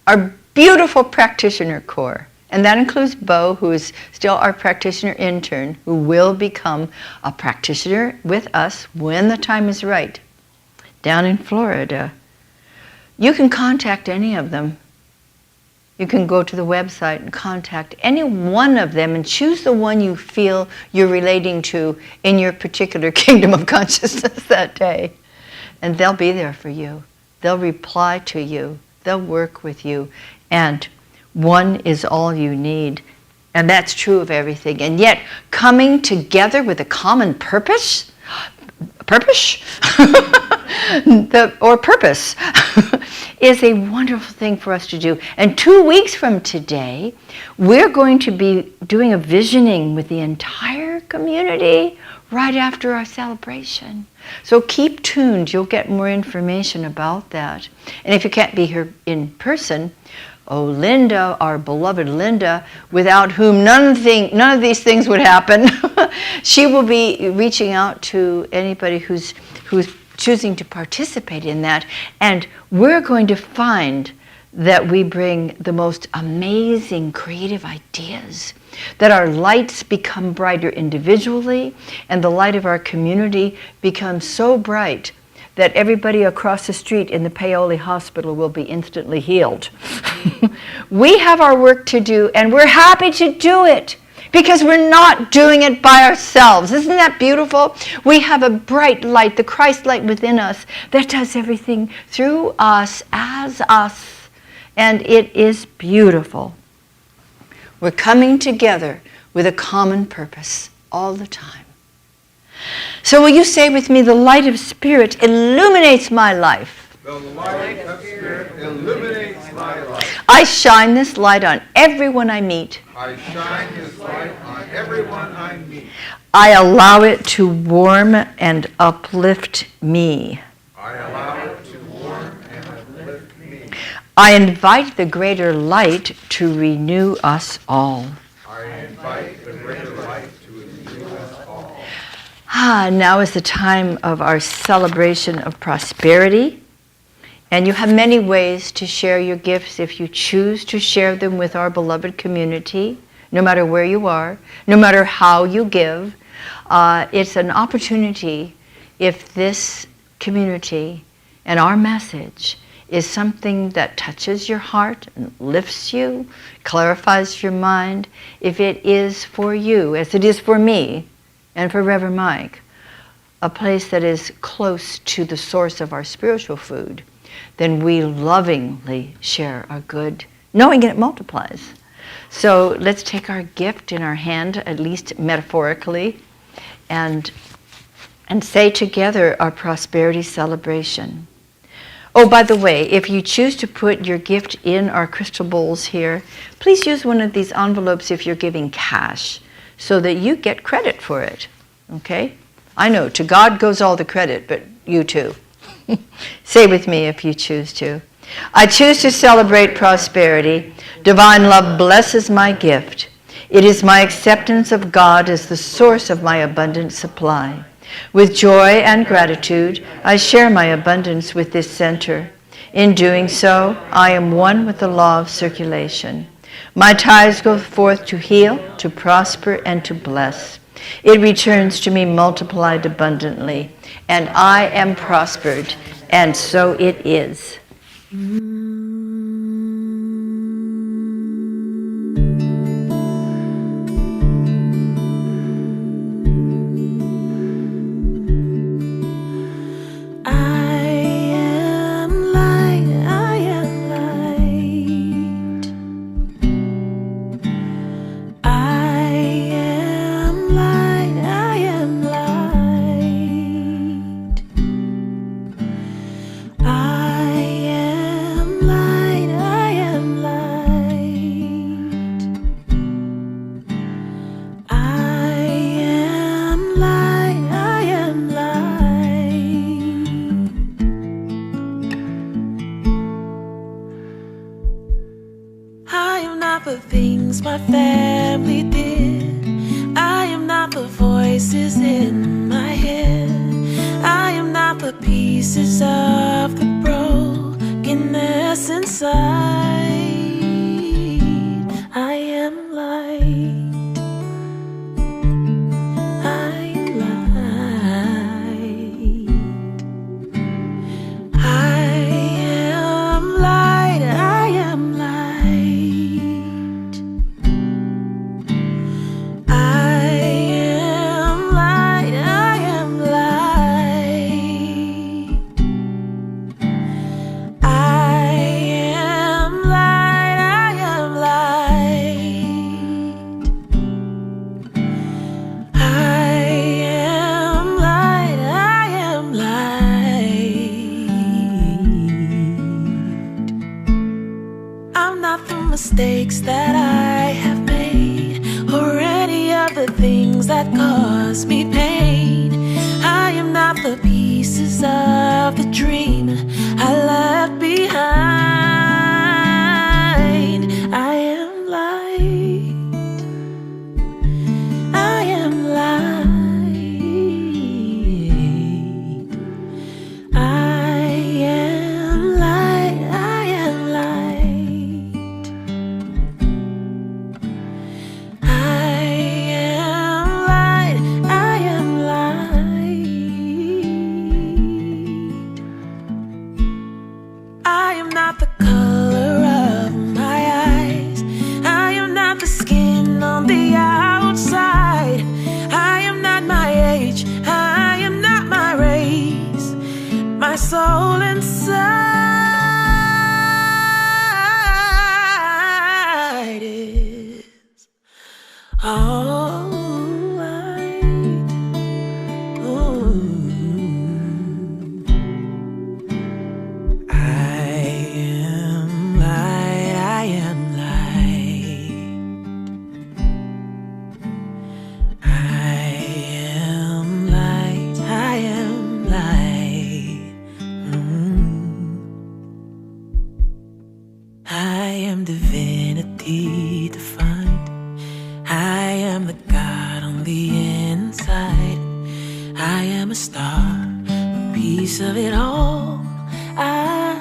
our beautiful practitioner core, and that includes Bo, who is still our practitioner intern, who will become a practitioner with us when the time is right, down in Florida. You can contact any of them. You can go to the website and contact any one of them and choose the one you feel you're relating to in your particular kingdom of consciousness that day. And they'll be there for you. They'll reply to you. They'll work with you. And one is all you need. And that's true of everything. And yet, coming together with a common purpose is a wonderful thing for us to do. And 2 weeks from today, we're going to be doing a visioning with the entire community right after our celebration. So keep tuned. You'll get more information about that. And if you can't be here in person, Linda, our beloved Linda, without whom none of these things would happen, she will be reaching out to anybody who's choosing to participate in that. And we're going to find that we bring the most amazing creative ideas, that our lights become brighter individually, and the light of our community becomes so bright that everybody across the street in the Paoli Hospital will be instantly healed. We have our work to do, and we're happy to do it because we're not doing it by ourselves. Isn't that beautiful? We have a bright light, the Christ light within us, that does everything through us, as us, and it is beautiful. We're coming together with a common purpose all the time. So will you say with me, the light of Spirit illuminates my life. The light of Spirit illuminates my life. I shine this light on everyone I meet. I shine this light on everyone I meet. I allow it to warm and uplift me. I allow it to warm and uplift me. I invite the greater light to renew us all. I invite the greater light to renew us all. Now is the time of our celebration of prosperity. And you have many ways to share your gifts if you choose to share them with our beloved community, no matter where you are, no matter how you give. It's an opportunity if this community and our message is something that touches your heart and lifts you, clarifies your mind. If it is for you, as it is for me and for Reverend Mike, a place that is close to the source of our spiritual food, then we lovingly share our good, knowing it multiplies. So let's take our gift in our hand, at least metaphorically, and say together our prosperity celebration. Oh, by the way, if you choose to put your gift in our crystal bowls here, please use one of these envelopes if you're giving cash, so that you get credit for it, okay? I know, to God goes all the credit, but you too. Say with me if you choose to. I choose to celebrate prosperity. Divine love blesses my gift. It is my acceptance of God as the source of my abundant supply. With joy and gratitude, I share my abundance with this center. In doing so, I am one with the law of circulation. My tithes go forth to heal, to prosper, and to bless. It returns to me multiplied abundantly, and I am prospered, and so it is. My family did. I am not the voices in my head. I am not the pieces of the brokenness inside. I am light. I am light. I am light. I am light. Mistakes that I have made, or any of the things that cause me pain. I am not the pieces of the dream I left behind. I am light. I am light. I am light. I am light. all right. Ooh. I am light, I am light. I am light, I am light. I am divinity defined. I am the God on the inside. I am a star, a piece of it all. I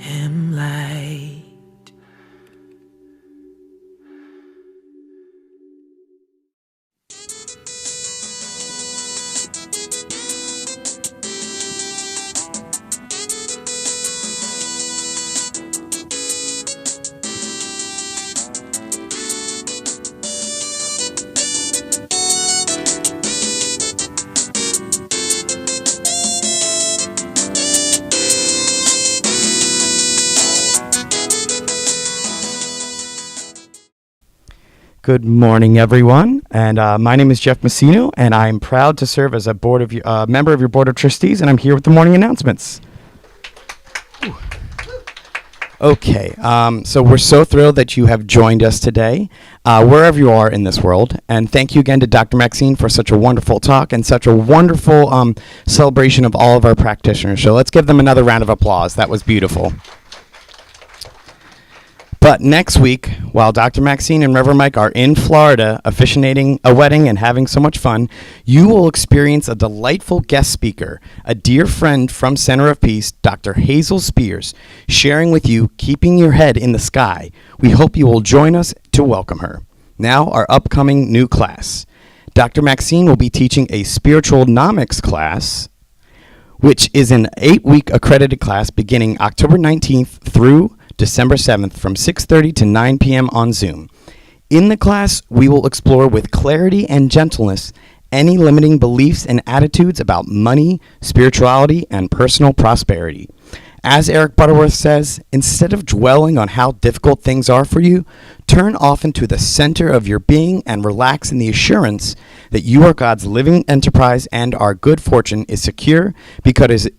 am light. Good morning, everyone. And my name is Jeff Maxine, and I'm proud to serve as a member of your Board of Trustees, and I'm here with the morning announcements. Whew. Okay, so we're so thrilled that you have joined us today, wherever you are in this world. And thank you again to Dr. Maxine for such a wonderful talk and such a wonderful celebration of all of our practitioners. So let's give them another round of applause. That was beautiful. But next week, while Dr. Maxine and Reverend Mike are in Florida officiating a wedding and having so much fun, you will experience a delightful guest speaker, a dear friend from Center of Peace, Dr. Hazel Spears, sharing with you Keeping Your Head in the Sky. We hope you will join us to welcome her. Now, our upcoming new class. Dr. Maxine will be teaching a spiritual nomics class, which is an 8-week accredited class beginning October 19th through December 7th from 6:30 to 9 p.m. on Zoom. In the class, we will explore with clarity and gentleness any limiting beliefs and attitudes about money, spirituality, and personal prosperity. As Eric Butterworth says, instead of dwelling on how difficult things are for you, turn often to the center of your being and relax in the assurance that you are God's living enterprise and our good fortune is secure because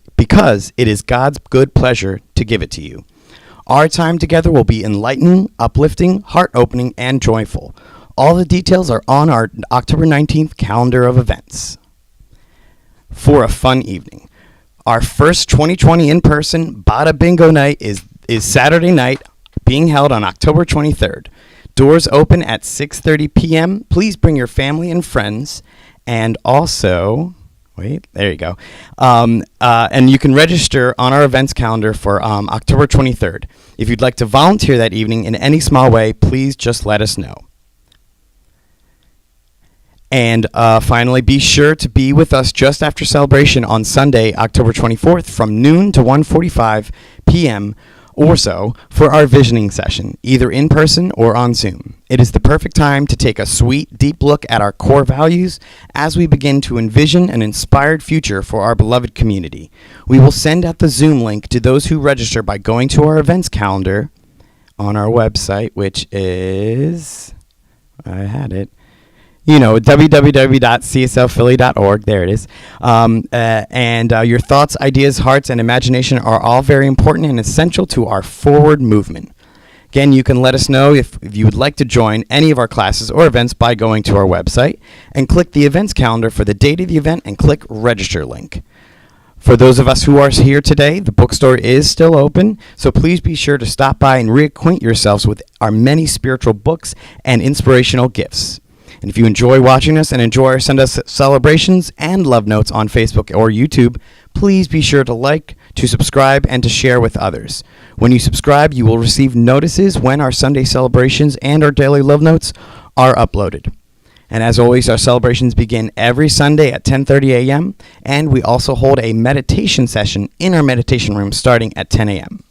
it is God's good pleasure to give it to you. Our time together will be enlightening, uplifting, heart-opening, and joyful. All the details are on our October 19th calendar of events. For a fun evening, our first 2020 in-person Bada Bingo night is Saturday night, being held on October 23rd. Doors open at 6:30 p.m. Please bring your family and friends, and also... Wait, there you go. And you can register on our events calendar for October 23rd. If you'd like to volunteer that evening in any small way, please just let us know. And finally, be sure to be with us just after celebration on Sunday, October 24th from noon to 1:45 p.m. or so for our visioning session, either in person or on Zoom. It is the perfect time to take a sweet, deep look at our core values as we begin to envision an inspired future for our beloved community. We will send out the Zoom link to those who register by going to our events calendar on our website, which is, I had it, www.cslphilly.org. There it is. And your thoughts, ideas, hearts, and imagination are all very important and essential to our forward movement. Again, you can let us know if you would like to join any of our classes or events by going to our website and click the events calendar for the date of the event and click register link. For those of us who are here today, the bookstore is still open, so please be sure to stop by and reacquaint yourselves with our many spiritual books and inspirational gifts. And if you enjoy watching us and enjoy our Send Us celebrations and love notes on Facebook or YouTube, please be sure to like, to subscribe, and to share with others. When you subscribe, you will receive notices when our Sunday celebrations and our daily love notes are uploaded. And as always, our celebrations begin every Sunday at 10:30 a.m., and we also hold a meditation session in our meditation room starting at 10 a.m.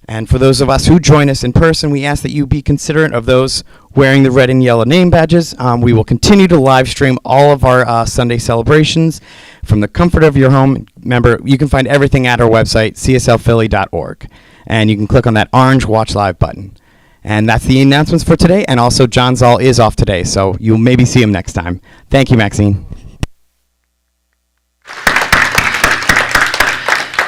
And for those of us who join us in person, we ask that you be considerate of those wearing the red and yellow name badges. We will continue to live stream all of our Sunday celebrations from the comfort of your home. Remember, you can find everything at our website, cslphilly.org. And you can click on that orange Watch Live button. And that's the announcements for today. And also, John Zoll is off today, so you'll maybe see him next time. Thank you, Maxine.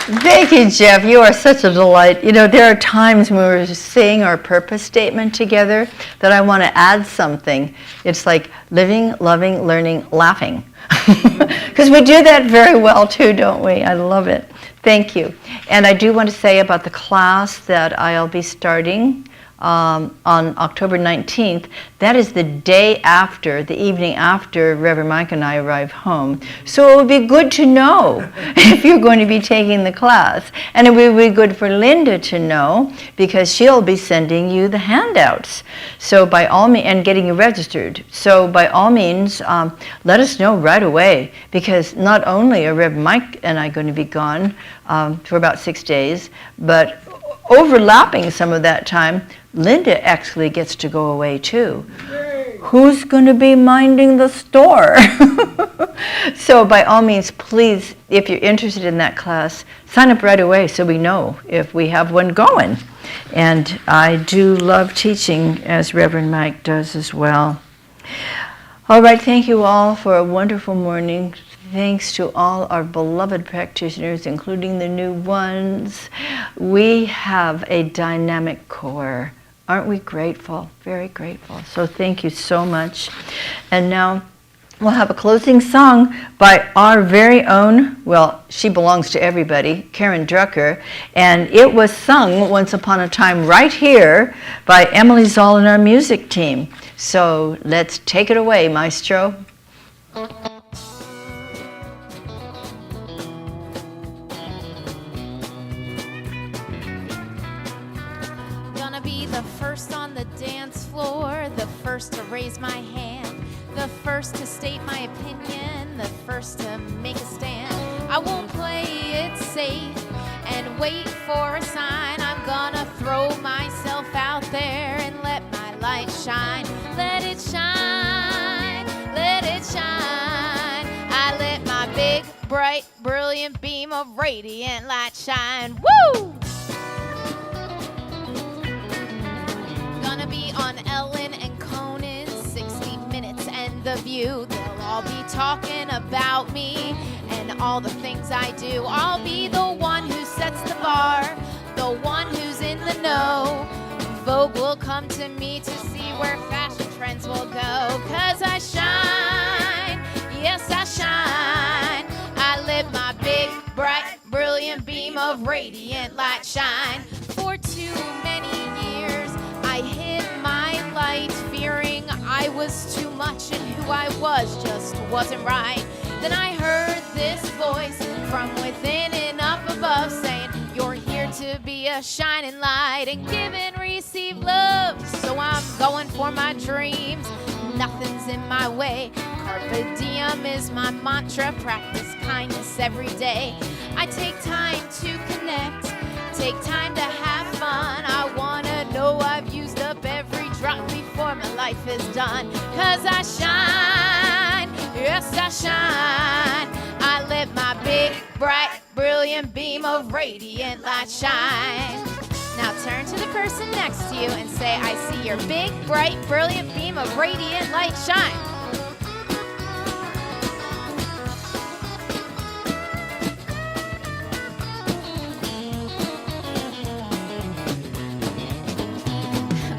Thank you, Jeff. You are such a delight. You know, there are times when we're saying our purpose statement together that I want to add something. It's like living, loving, learning, laughing. Because we do that very well too, don't we? I love it. Thank you. And I do want to say about the class that I'll be starting on October 19th. That is the day after, the evening after Reverend Mike and I arrive home. So it would be good to know if you're going to be taking the class. And it would be good for Linda to know because she'll be sending you the handouts. So by all means, and getting you registered. So by all means, let us know right away because not only are Reverend Mike and I going to be gone for about 6 days, but overlapping some of that time, Linda actually gets to go away too. Who's going to be minding the store? So by all means, please, if you're interested in that class, sign up right away so we know if we have one going. And I do love teaching, as Reverend Mike does as well. All right, thank you all for a wonderful morning. Thanks to all our beloved practitioners, including the new ones. We have a dynamic core. Aren't we grateful? Very grateful. So thank you so much. And now we'll have a closing song by our very own, well, she belongs to everybody, Karen Drucker. And it was sung once upon a time right here by Emily Zoll and our music team. So let's take it away, Maestro. The first on the dance floor, the first to raise my hand, the first to state my opinion, the first to make a stand. I won't play it safe and wait for a sign. I'm gonna throw myself out there and let my light shine. Let it shine, let it shine. I let my big, bright, brilliant beam of radiant light shine. Woo! Gonna be on Ellen and Conan, 60 Minutes and The View. They'll all be talking about me and all the things I do. I'll be the one who sets the bar, the one who's in the know. Vogue will come to me to see where fashion trends will go. 'Cause I shine, yes I shine. I let my big, bright, brilliant beam of radiant light shine. For too many years I hid my light, fearing I was too much and who I was just wasn't right. Then I heard this voice from within and up above saying, you're here to be a shining light and give and receive love. So I'm going for my dreams, nothing's in my way. Carpe diem is my mantra, practice kindness every day. I take time to connect, take time to have fun. I wanna know I've used up every drop before my life is done. 'Cause I shine, yes I shine. I let my big, bright, brilliant beam of radiant light shine. Now turn to the person next to you and say, I see your big, bright, brilliant beam of radiant light shine.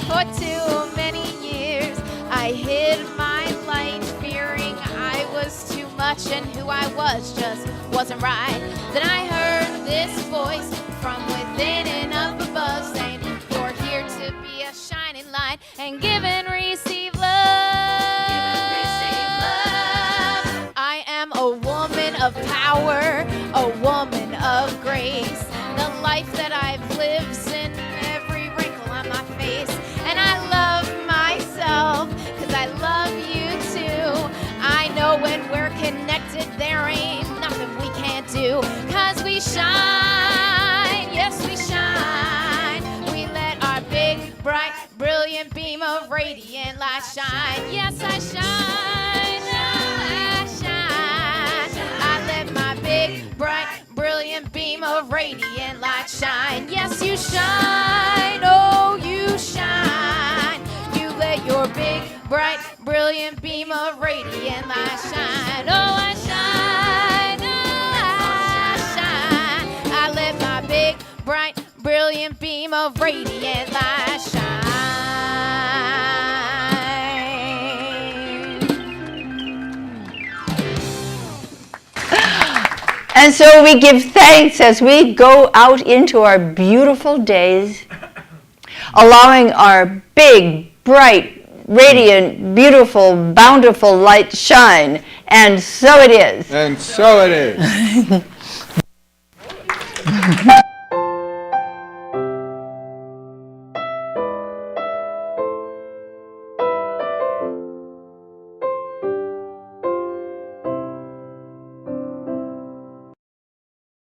For too many years I hid my light, fearing I was too much and who I was just wasn't right. Then I heard this voice from within and up above saying, you're here to be a shining light and give and receive love. Give and receive love. I am a woman of power, a woman of grace. The life that I've lived in every wrinkle on my face. And I love myself, 'cause I love you too. I know when we're connected, there ain't nothing we can't do. 'Cause we shine, yes we shine. We let our big, bright, brilliant beam of radiant light shine. Yes I shine, I shine. I let my big, bright, brilliant beam of radiant light shine. Yes you shine, oh you shine. brilliant beam of radiant light shine. Oh, I shine, oh, I shine. I let my big, bright, brilliant beam of radiant light shine. And so we give thanks as we go out into our beautiful days, allowing our big, bright, radiant, beautiful, bountiful light shine. And so it is. And so it is.